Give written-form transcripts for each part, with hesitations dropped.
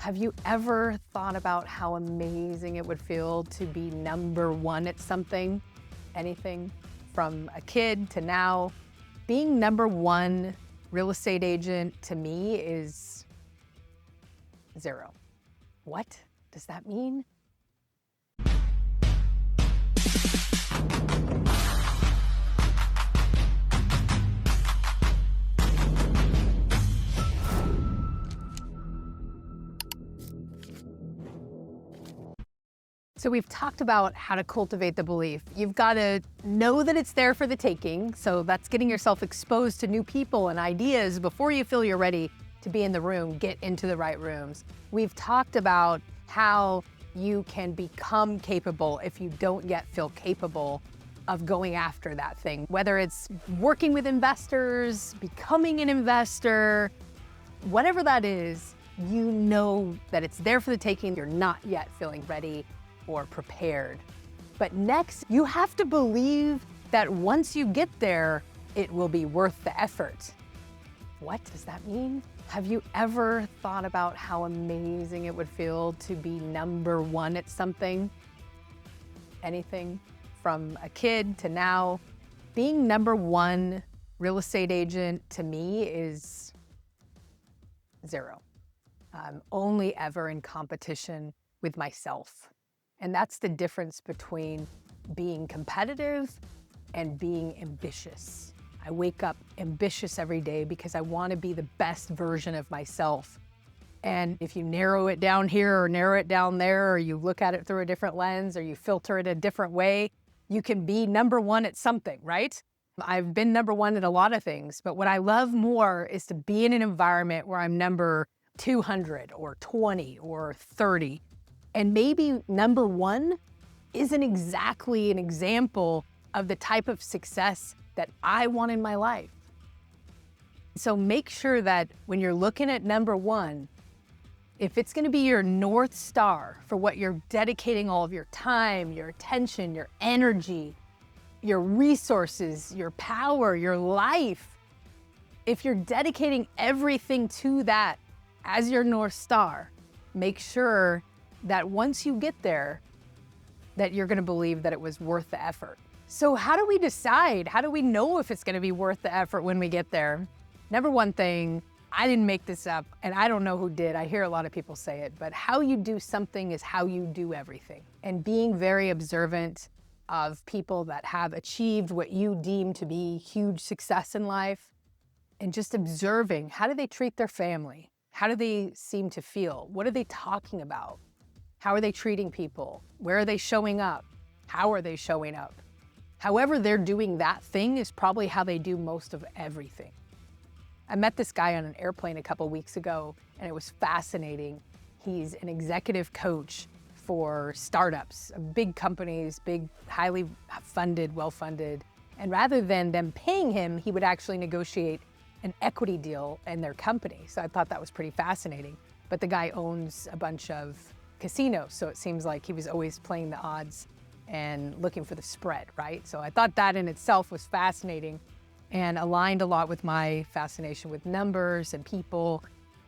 Have you ever thought about how amazing it would feel to be number one at something? Anything from a kid to now. Being number one real estate agent to me is zero. What does that mean? So we've talked about how to cultivate the belief. You've got to know that it's there for the taking. So that's getting yourself exposed to new people and ideas before you feel you're ready to be in the room, get into the right rooms. We've talked about how you can become capable if you don't yet feel capable of going after that thing, whether it's working with investors, becoming an investor, whatever that is, you know that it's there for the taking. You're not yet feeling ready or prepared. But next, you have to believe that once you get there, it will be worth the effort. What does that mean? Have you ever thought about how amazing it would feel to be number one at something? Anything from a kid to now. Being number one real estate agent to me is zero. I'm only ever in competition with myself. And that's the difference between being competitive and being ambitious. I wake up ambitious every day because I want to be the best version of myself. And if you narrow it down here or narrow it down there, or you look at it through a different lens, or you filter it a different way, you can be number one at something, right? I've been number one at a lot of things, but what I love more is to be in an environment where I'm number 200 or 20 or 30. And maybe number one isn't exactly an example of the type of success that I want in my life. So make sure that when you're looking at number one, if it's going to be your North Star for what you're dedicating all of your time, your attention, your energy, your resources, your power, your life, if you're dedicating everything to that as your North Star, make sure that once you get there, that you're going to believe that it was worth the effort. So how do we decide? How do we know if it's going to be worth the effort when we get there? Number one thing, I didn't make this up, and I don't know who did. I hear a lot of people say it, but how you do something is how you do everything. And being very observant of people that have achieved what you deem to be huge success in life, and just observing, how do they treat their family? How do they seem to feel? What are they talking about? How are they treating people? Where are they showing up? How are they showing up? However they're doing that thing is probably how they do most of everything. I met this guy on an airplane a couple weeks ago, and it was fascinating. He's an executive coach for startups, big companies, big, highly funded, well-funded. And rather than them paying him, he would actually negotiate an equity deal in their company. So I thought that was pretty fascinating. But the guy owns a bunch of casinos, so it seems like he was always playing the odds and looking for the spread, right? So I thought that in itself was fascinating and aligned a lot with my fascination with numbers and people.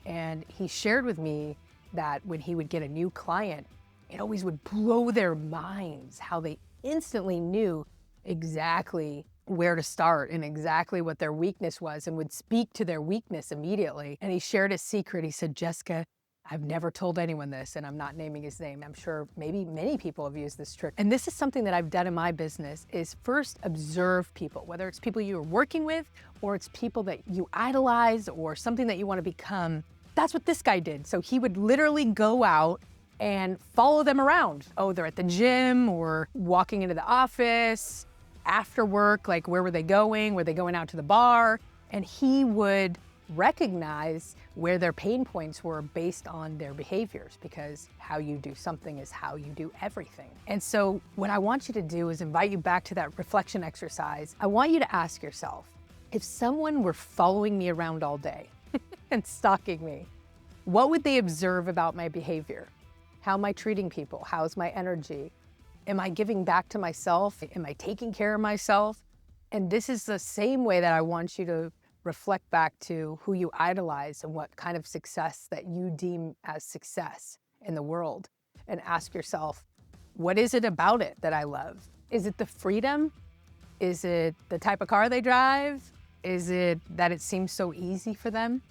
And he shared with me that when he would get a new client, it always would blow their minds how they instantly knew exactly where to start and exactly what their weakness was and would speak to their weakness immediately. And he shared a secret. He said, "Jessica, I've never told anyone this," and I'm not naming his name. I'm sure maybe many people have used this trick. And this is something that I've done in my business, is first observe people, whether it's people you're working with or it's people that you idolize or something that you want to become. That's what this guy did. So he would literally go out and follow them around. Oh, they're at the gym or walking into the office after work, like where were they going? Were they going out to the bar? And he would recognize where their pain points were based on their behaviors, because how you do something is how you do everything. And so what I want you to do is invite you back to that reflection exercise. I want you to ask yourself, if someone were following me around all day and stalking me, what would they observe about my behavior? How am I treating people? How's my energy? Am I giving back to myself? Am I taking care of myself? And this is the same way that I want you to reflect back to who you idolize and what kind of success that you deem as success in the world, and ask yourself, what is it about it that I love? Is it the freedom? Is it the type of car they drive? Is it that it seems so easy for them?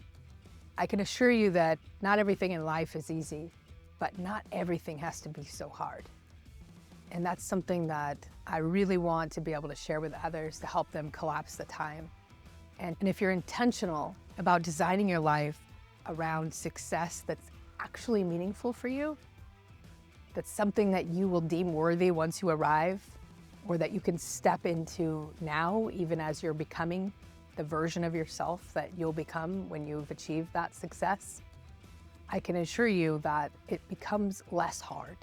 I can assure you that not everything in life is easy, but not everything has to be so hard. And that's something that I really want to be able to share with others to help them collapse the time. And if you're intentional about designing your life around success that's actually meaningful for you, that's something that you will deem worthy once you arrive, or that you can step into now, even as you're becoming the version of yourself that you'll become when you've achieved that success, I can assure you that it becomes less hard.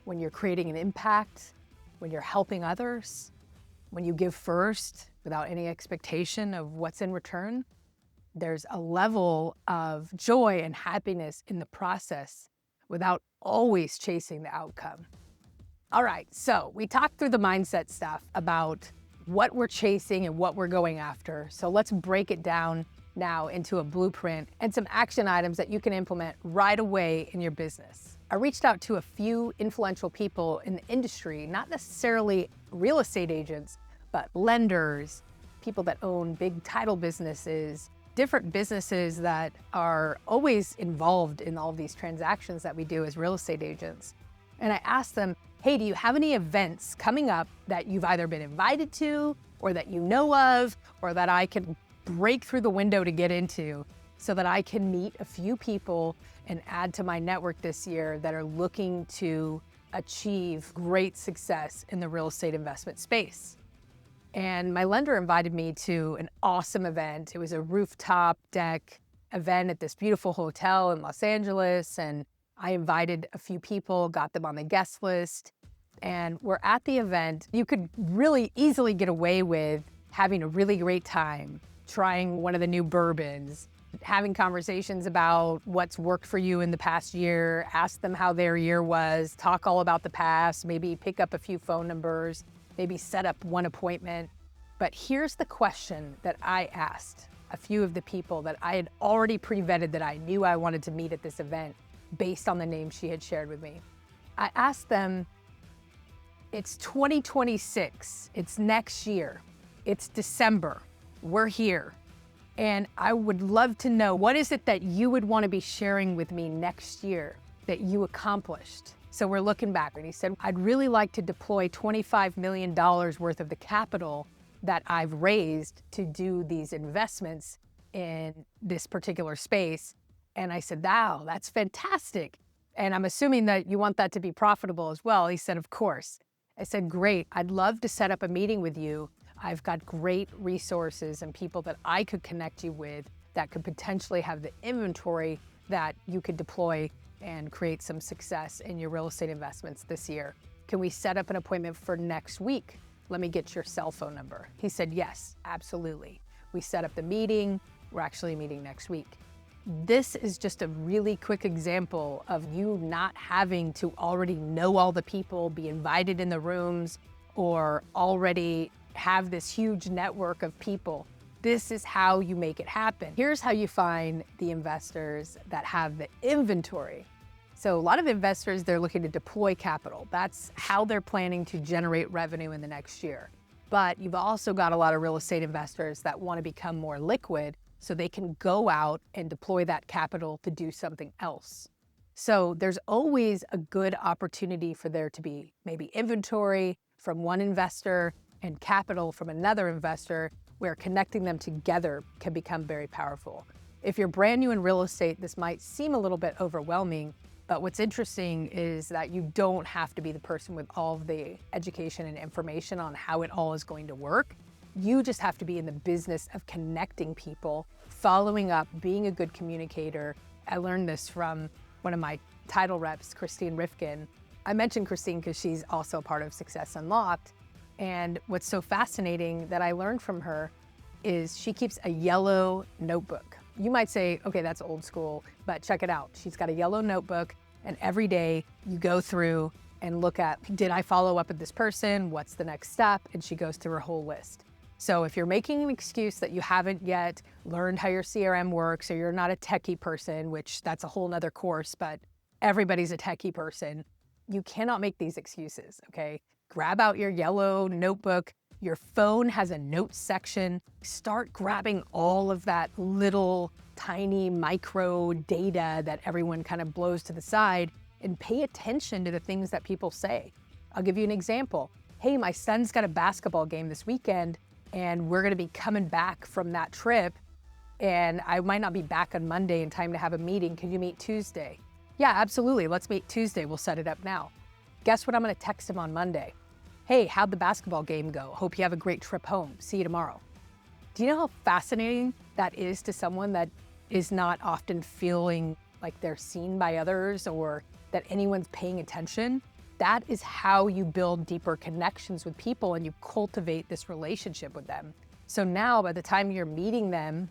When you're creating an impact, when you're helping others, when you give first without any expectation of what's in return, there's a level of joy and happiness in the process without always chasing the outcome. All right, so we talked through the mindset stuff about what we're chasing and what we're going after. So let's break it down now into a blueprint and some action items that you can implement right away in your business. I reached out to a few influential people in the industry, not necessarily real estate agents, but lenders, people that own big title businesses, different businesses that are always involved in all of these transactions that we do as real estate agents. And I asked them, hey, do you have any events coming up that you've either been invited to or that you know of, or that I can break through the window to get into so that I can meet a few people and add to my network this year that are looking to achieve great success in the real estate investment space? And my lender invited me to an awesome event. It was a rooftop deck event at this beautiful hotel in Los Angeles. And I invited a few people, got them on the guest list, and we're at the event. You could really easily get away with having a really great time, trying one of the new bourbons, having conversations about what's worked for you in the past year, ask them how their year was, talk all about the past, maybe pick up a few phone numbers, maybe set up one appointment. But here's the question that I asked a few of the people that I had already pre-vetted that I knew I wanted to meet at this event based on the name she had shared with me. I asked them, it's 2026, it's next year, it's December, we're here. And I would love to know, what is it that you would want to be sharing with me next year that you accomplished? So we're looking back, and he said, I'd really like to deploy $25 million worth of the capital that I've raised to do these investments in this particular space. And I said, wow, that's fantastic. And I'm assuming that you want that to be profitable as well. He said, of course. I said, great. I'd love to set up a meeting with you. I've got great resources and people that I could connect you with that could potentially have the inventory that you could deploy and create some success in your real estate investments this year. Can we set up an appointment for next week? Let me get your cell phone number. He said, yes, absolutely. We set up the meeting. We're actually meeting next week. This is just a really quick example of you not having to already know all the people, be invited in the rooms, or already have this huge network of people. This is how you make it happen. Here's how you find the investors that have the inventory. So a lot of investors, they're looking to deploy capital. That's how they're planning to generate revenue in the next year. But you've also got a lot of real estate investors that want to become more liquid so they can go out and deploy that capital to do something else. So there's always a good opportunity for there to be maybe inventory from one investor and capital from another investor, where connecting them together can become very powerful. If you're brand new in real estate, this might seem a little bit overwhelming, but what's interesting is that you don't have to be the person with all of the education and information on how it all is going to work. You just have to be in the business of connecting people, following up, being a good communicator. I learned this from one of my title reps, Christine Rifkin. I mentioned Christine because she's also a part of Success Unlocked. And what's so fascinating that I learned from her is she keeps a yellow notebook. You might say, okay, that's old school, but check it out. She's got a yellow notebook, and every day you go through and look at, did I follow up with this person? What's the next step? And she goes through her whole list. So if you're making an excuse that you haven't yet learned how your CRM works, or you're not a techie person, which that's a whole nother course, but everybody's a techie person, you cannot make these excuses, okay? Grab out your yellow notebook. Your phone has a notes section. Start grabbing all of that little tiny micro data that everyone kind of blows to the side, and pay attention to the things that people say. I'll give you an example. Hey, my son's got a basketball game this weekend, and we're gonna be coming back from that trip, and I might not be back on Monday in time to have a meeting. Can you meet Tuesday? Yeah, absolutely. Let's meet Tuesday. We'll set it up now. Guess what I'm gonna text him on Monday? Hey, how'd the basketball game go? Hope you have a great trip home. See you tomorrow. Do you know how fascinating that is to someone that is not often feeling like they're seen by others or that anyone's paying attention? That is how you build deeper connections with people and you cultivate this relationship with them. So now by the time you're meeting them,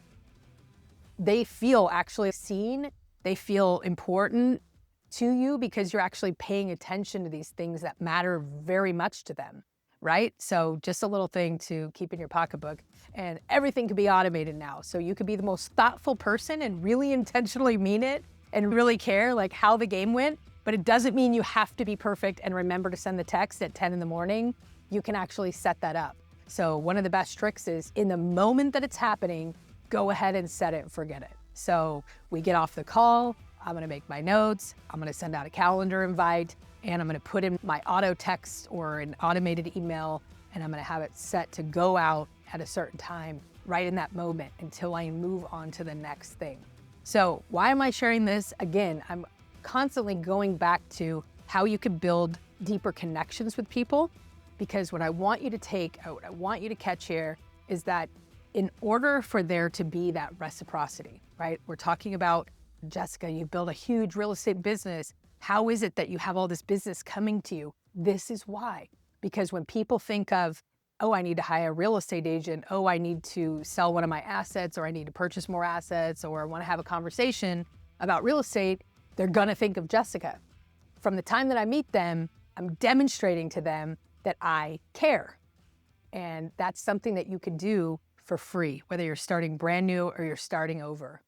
they feel actually seen, they feel important to you because you're actually paying attention to these things that matter very much to them, right? So just a little thing to keep in your pocketbook, and everything can be automated now. So you could be the most thoughtful person and really intentionally mean it and really care like how the game went, but it doesn't mean you have to be perfect and remember to send the text at 10 in the morning. You can actually set that up. So one of the best tricks is in the moment that it's happening, go ahead and set it and forget it. So we get off the call, I'm gonna make my notes, I'm gonna send out a calendar invite, and I'm gonna put in my auto text or an automated email, and I'm gonna have it set to go out at a certain time right in that moment until I move on to the next thing. So why am I sharing this? Again, I'm constantly going back to how you can build deeper connections with people, because what I want you to take out, I want you to catch here is that in order for there to be that reciprocity, right? We're talking about, Jessica, you built a huge real estate business. How is it that you have all this business coming to you? This is why. Because when people think of, oh, I need to hire a real estate agent, oh, I need to sell one of my assets, or I need to purchase more assets, or I want to have a conversation about real estate, they're gonna think of Jessica. From the time that I meet them, I'm demonstrating to them that I care. And that's something that you can do for free, whether you're starting brand new or you're starting over.